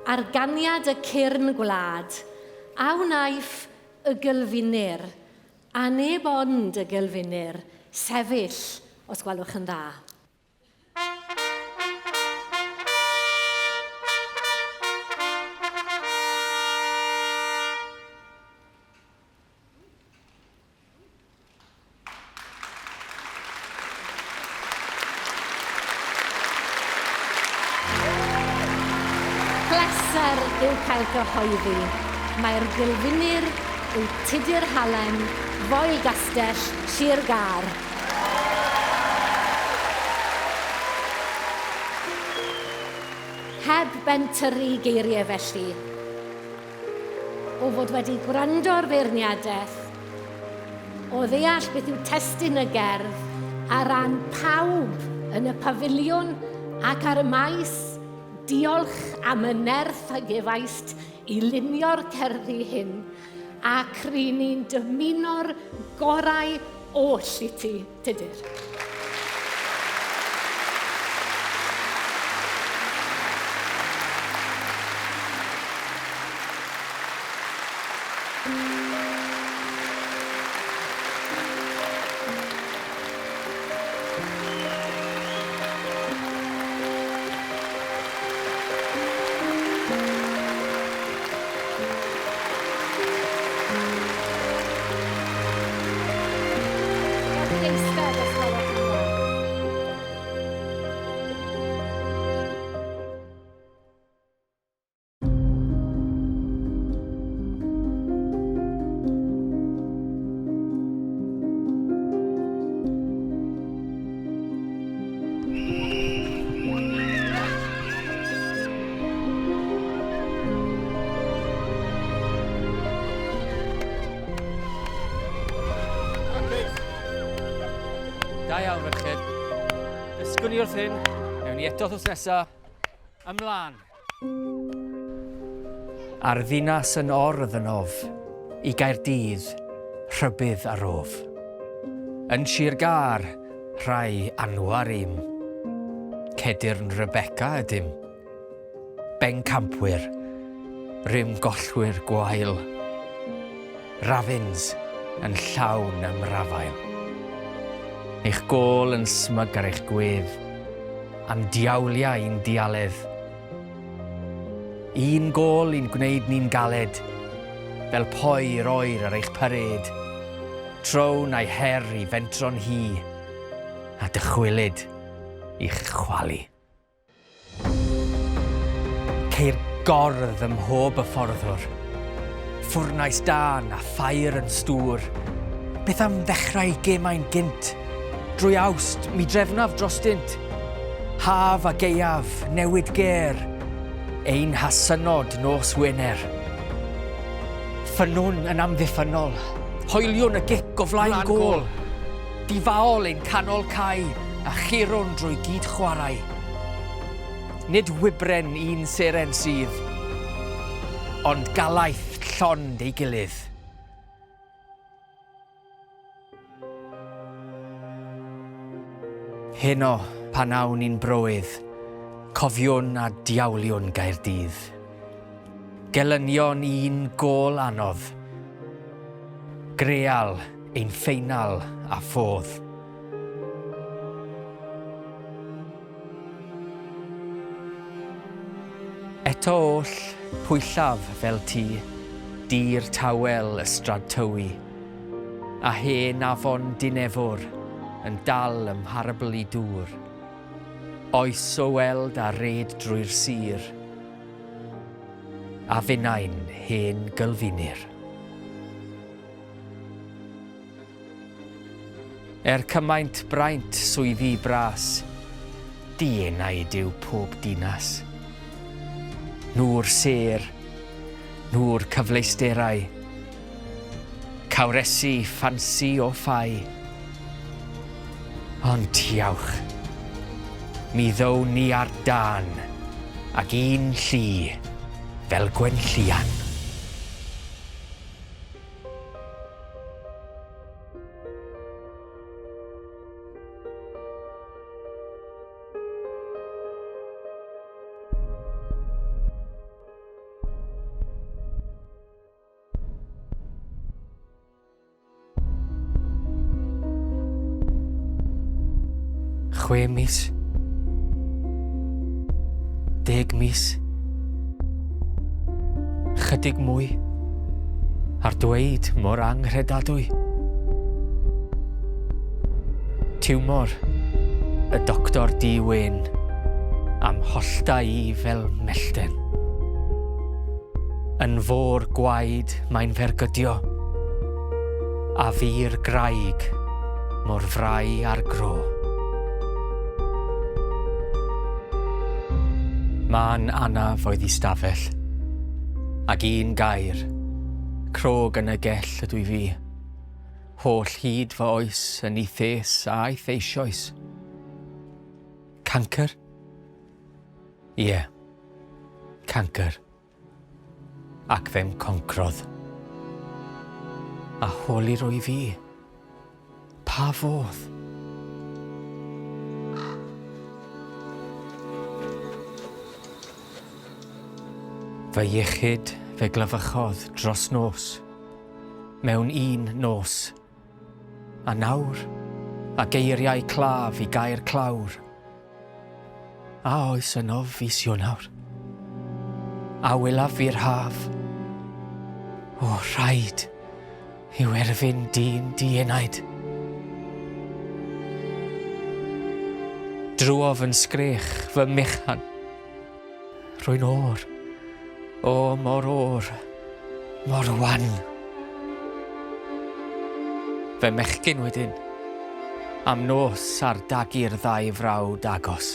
ar ganiad y cyrn gwlad, a wnaeth y gylfinir, a neb ond y gylfinir, sefyll, os gwelwch yn dda. Pleser yw cael gyhoeddi. Mae'r gylfinir yw Tudur Hallam, Foel Gastell, Sir Gar. Heb bentyrru geiriau felly, o fod wedi gwrando'r feirniadaeth, o ddeall beth yw testun y gerdd ar ran pawb yn y pafiliwn ac ar y maes, diolch am y nerth a gefaist i lunio'r cerddi hyn, ac rydyn ni'n dymuno'r gorau oll i ti, Tudur. Da iawn, ferched. Ysgwn i wrth hyn, ewn ni eto wrth nesaf, ymlaen. Ar ddinas yn ordd yn of, i Gaerdydd, rhybydd ar of. Yn Sir Gar, rhai anwar im. Cedyrn Rebecca ydym. Bencampwyr, rym gollwyr gwael. Rafyns yn llawn ymrafael. Eich gôl yn smyg ar eich gwedd, am diawliau i'n dialedd. Un gôl i'n gwneud ni'n galed, fel poer oer ar eich pared, trown a'i her i fentron hi, a dychwylyd i'ch chwalu. Ceir gordd ym mhob y fforddwr, ffwrnais dan a ffair yn stŵr, beth am ddechrau gemau'n gynt, drwy awst mi drefnaf drostynt, haf a geiaf newid ger, ein hasynod nos Wener. Ffynwn yn amddiffynol, hoeliwn y gic o flaen gôl, difaol ein canol cae a chirwn drwy gyd chwarae. Nid wybren un seren sydd, ond galaeth llond ei gilydd. Heno, pan awn ni'n brywydd, cofiwn a diawliwn Gaerdydd. Gelynion un gôl anodd, greal ein ffeinal a ffodd. Eto oll, pwyllaf fel ti, dir tawel ystrad tywi, a hen afon dinefwr, yn dal ym mharbl i dŵr. Oes o weld a red drwy'r sir, a fynnau'n hen gylfinir. Cymaint braint swyddi bras, dienaid yw pob dinas. Nhw'r ser, nhw'r cyfleusterau, cawresu ffansi o ffai. Ond tiawch, mi ddown ni ar dan, ac un llu fel gwenllian. 6 mis. 10 mis. Chydig mwy. A'r dweud mor anghredadwy. Tiwmor, y doctor di-wen, am hollta I fel mellten. Yn fôr gwaed mae'n fergydio, a fi'r graig mor frai ar gro. Ma'n anaf oedd I stafell, ac un gair, crog yn y gell ydw I fi. Holl hyd fy oes yn ei thes a eith eisoes. Cancer? Ie, cancer. Ac fe'n concrodd. A holi roi fi. Pa fodd? Fy iechyd fe glyfychodd dros nos. Mewn un nos. A nawr, a geiriau claf I gair clawr. A oes yno fis Ionawr. A wylaf fi'r haf. O, rhaid yw erfyn dyn dienaid. Drwof yn sgrech fy mechan. Rwy'n o'r. O, mor o'r. Mor wan. Fe mechgyn wedyn, am nos ar dagu'r ddau frawd agos.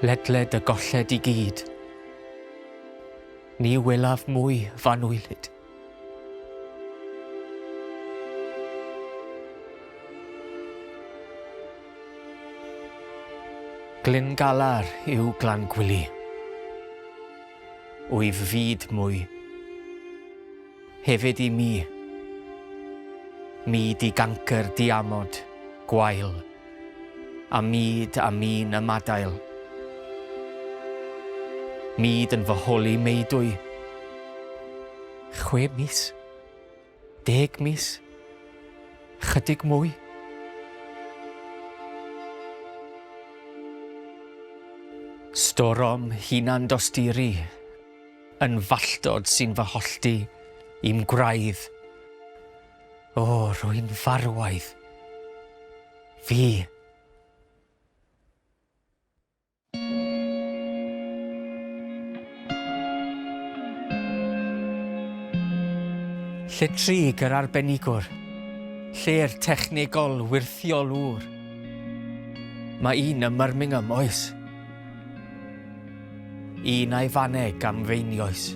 Ledled y golled I gyd. Ni wylaf mwy fanwylid. Glyn galar yw glan gwili. Wyf fyd mwy. Hefyd I mi. Mi di gancer diamod, gwael, a myd a mi'n ymadael. Myd yn fy holi meidwy. 6 mis, 10 mis, chydig mwy. Storom hunan dosturi, yn falltod sy'n fy hollti I'm gwraidd. O, rwy'n farwaidd. Fi. Lle trig yr arbenigwr, lle'r technigol wirthiolwr. Mae un ym Birmingham oes. Un a'i faneg am feinioes.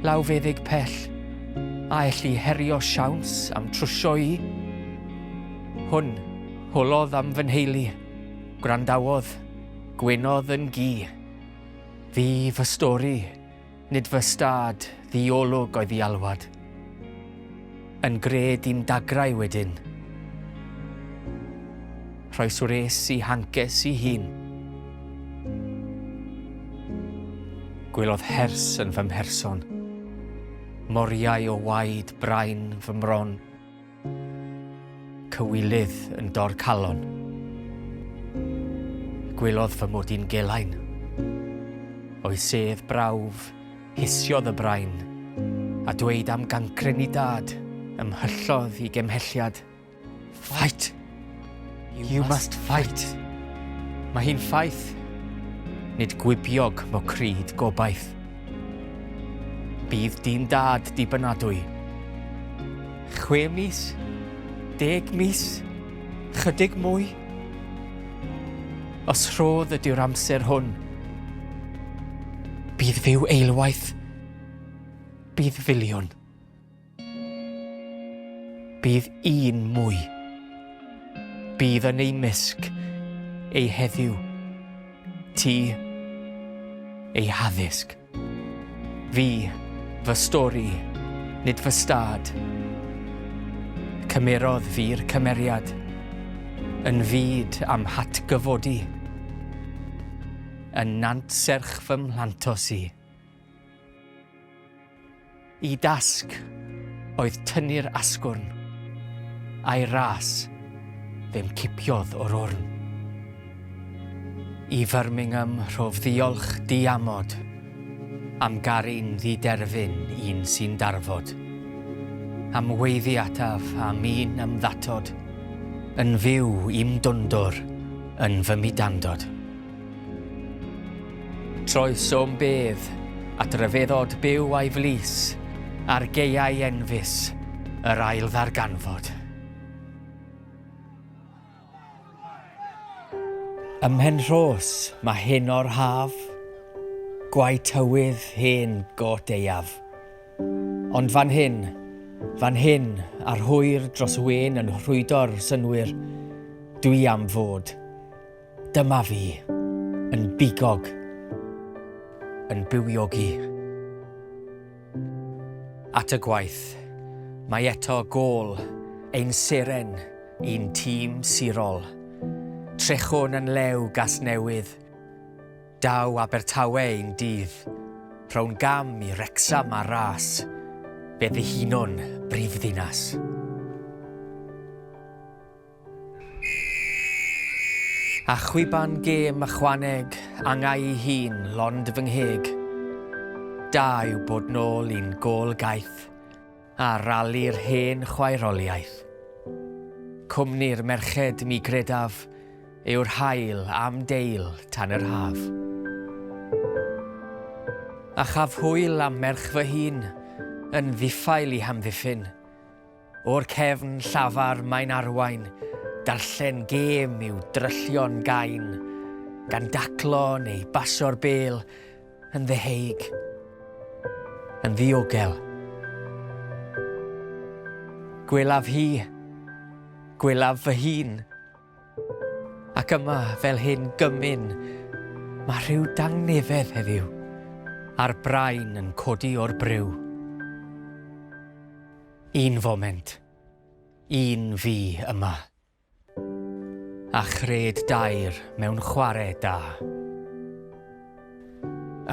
Lawfeddig pell, a elli herio siawns am trwsio I. Hwn, holodd am fy nheulu, gwrandawodd, gwenodd yn gi. Fi fy stori, nid fy stad, ddiolwg oedd I alwad. Yn gred I'm dagrau wedyn. Rhoi swres I hancus I hun. Gwelodd hers yn fy mherson. Moriau o waed brain fy mron. Cywilydd yn dor calon. Gwelodd fy mod i'n gelain. O'i sedd brawf, hisiodd y brain, a dweud am gancren I dad, ymhyllodd I gemhelliad. Fight! You must fight! Mae hi'n ffaith, nid gwybiog mo cryd gobaith. Bydd dyn dad dibynadwy. 6 mis, 10 mis, chydig mwy. Os rhodd ydy'r amser hwn, bydd fyw eilwaith, bydd filiwn. Bydd un mwy. Bydd yn ei misg, ei heddiw, ti, ei haddysg. Fi, fy stori, nid fy stad. Cymerodd fi'r cymeriad, yn fyd am hatgyfodi. Yn nant serch fy mhlantos I. I dasg, oedd tynnu'r asgwrn, a'i ras ddim cipiodd o'r orn. I Birmingham rhof ddiolch diamod, am garu'n ddiderfyn un sy'n darfod, am weiddi ataf am un ymddatod, yn fyw i'm dwndwr yn fy midandod. Troes o'n bedd at ryfeddod byw a'i flis, ar geiau enfus yr ail ddarganfod. Ym Mhenrhos mae hyn o'r haf, gwau tywydd hen got eiaf. Ond fan hyn, a'r hwyr dros wen yn rhwydo'r synwyr, dwi am fod. Dyma fi, yn bigog, yn bywiogi. At y gwaith, mae eto gôl, ein seren, un tîm sirol. Trechwn yn lew gas newydd, daw Abertawe ein dydd, rhown gam i Wrecsam a ras, fe ddihunon brifddinas. A chwiban gêm ychwaneg, angau ei hun, lond fy ngheg. Da yw bod nôl i'n gôl gaeth, a rallu'r hen chwaeroliaeth. Cwmni'r merched mi gredaf, yw'r hael am deil tan yr haf. A chaf hwyl am merch fy hun, yn ddiffail i hamddiffyn. O'r cefn llafar mae'n arwain, darllen gêm yw dryllion gain, gan daclo neu basio'r bêl, yn ddeheig, yn ddiogel. Gwelaf hi, gwelaf fy hun, ac yma fel hyn gymyn, mae rhyw dangnefedd heddiw, a'r brain yn codi o'r bryw. Un foment, un fi yma, a chred dair mewn chwarae da.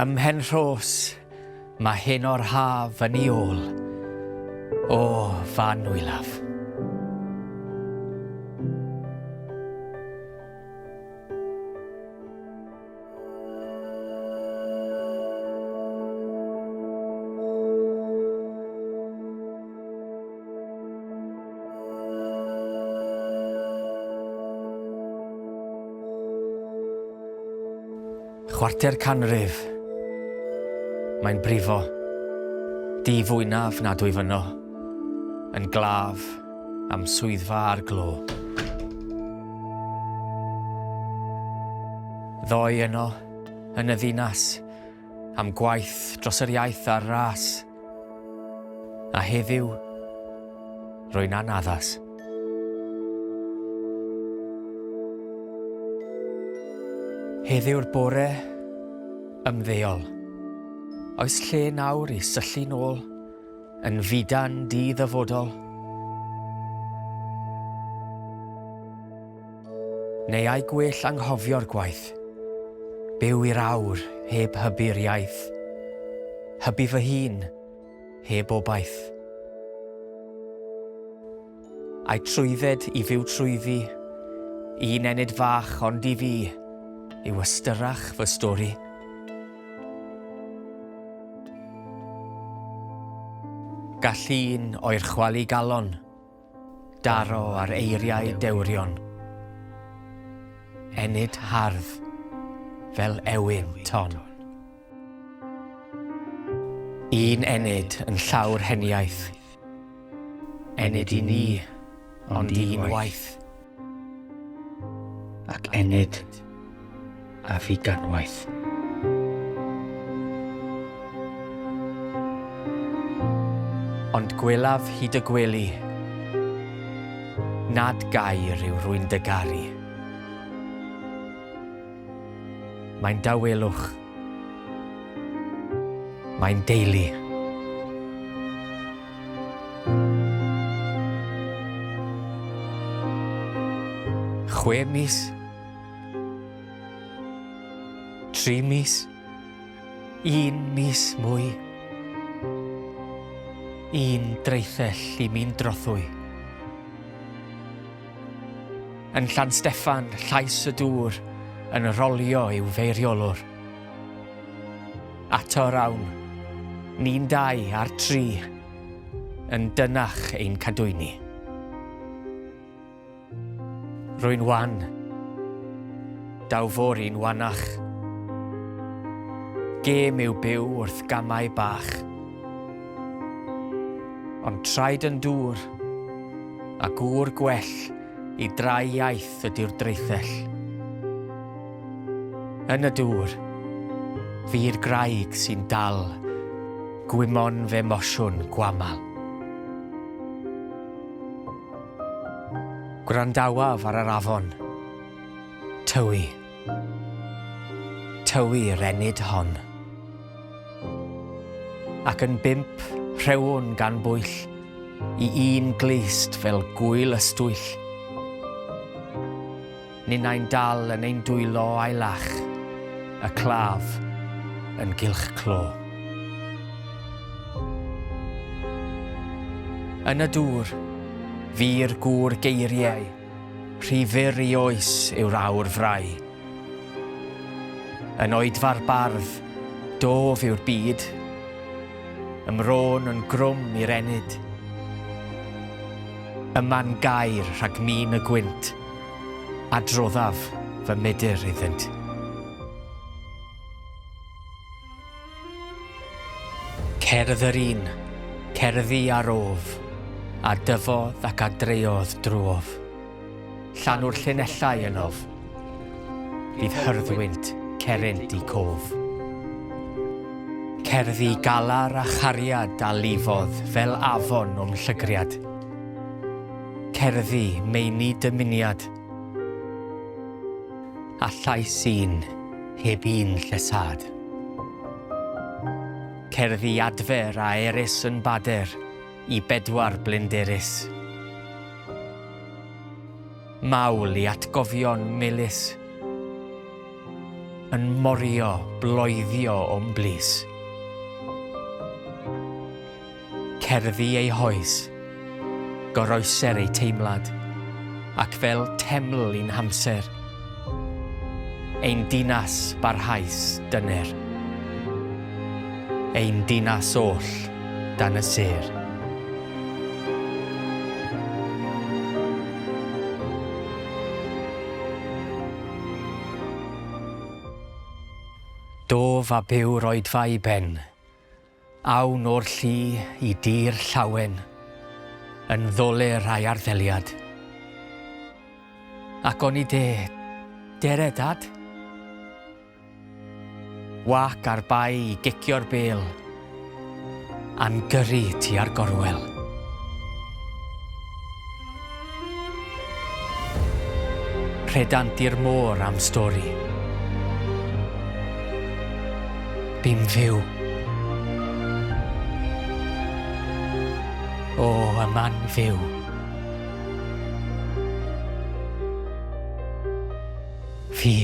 Ym Mhenrhos, mae hyn o'r haf yn ei ôl, o fan wylaf. Chwarter canrif, mae'n brifo, di fwynaf nad wyf yno, yn glaf am swyddfa ar glo. Ddoi yno, yn y ddinas, am gwaith dros yr iaith a'r ras, a heddiw, rwy'n anaddas. Heddiw'r bore, ymddeol. Oes lle nawr i syllu nôl, yn fidan di-ddyfodol? Neu ai gwell anghofio'r gwaith, byw i'r awr heb hybu'r iaith, hybu fy hun heb obaith. Ai trwydded i fyw trwyddi, un enid fach ond i fi, yw ystyrach fy stori. Gall un o'r chwalu galon, daro ar eiriau dewrion. Enid hardd, fel ewyn ton. Un enid yn llawr heniaeth. Enid i ni, ond un waith. Ac enid a fi ganwaith. Ond gwelaf hyd y gwely, nad gair yw rwy'n dygaru. Mae'n dawelwch, mae'n deulu. Chwe mis, 3 mis, 1 mis mwy. Un dreithell i mi'n drothwy. Yn Llansteffan, llais y dŵr yn rolio i'w feiriolwr. Ato rawn, ni'n 2 ar 3 yn dynach ein cadwyni. Rwy'n wan, daw fori'n wanach. Gêm yw byw wrth gamau bach. Ond traed yn dŵr, a gŵr gwell i drau iaith ydy'r dreithell. Yn y dŵr, fi'r graig sy'n dal, gwymon fe mosiwn gwamal. Gwrandawaf ar yr afon, tywi. Tywi'r enid hon. Ac yn 5 rhewwn gan bwyll i un glist fel gwyl ystwyll. Ninnau'n dal yn ein dwylo a'i lach, y claf yn gylch clo. Yn y dŵr, fi'r gŵr geiriau, rhifyr i oes yw'r awr frau. Yn oedfa'r bardd, dof yw'r byd, ymron yn grwm i'r enid. Yma'n gair rhag min y gwynt, a droddaf fy mydyr iddynt. Cerdd yr un, cerddi ar of, a dyfodd ac a dreodd drwodd. Llanw'r llinellau ynof, bydd hyrddwynt cerynt i cof. Cerddi galar a chariad a lifodd fel afon o'm llygriad. Cerddi meini dymuniad, a llais un heb un llesad. Cerddi adfer a eris yn bader i 4 blinderus. Mawl i atgofion melys, yn morio bloeddio o'm blis. Cerddi ei hoes, goroeser ei teimlad, ac fel teml i'n hamser, ein dinas barhaus dyner. Ein dinas oll dan y sêr. Dof a byw roedfa i ben, awn o'r llu i dir llawen, yn ddoler ai arddeliad. Ac o'n i dere dad? Wac ar bai i gicio'r bêl, a'n gyrru ti ar gorwel. Rhedant i'r môr am stori. Bim fyw. O, yma'n fyw. Fi.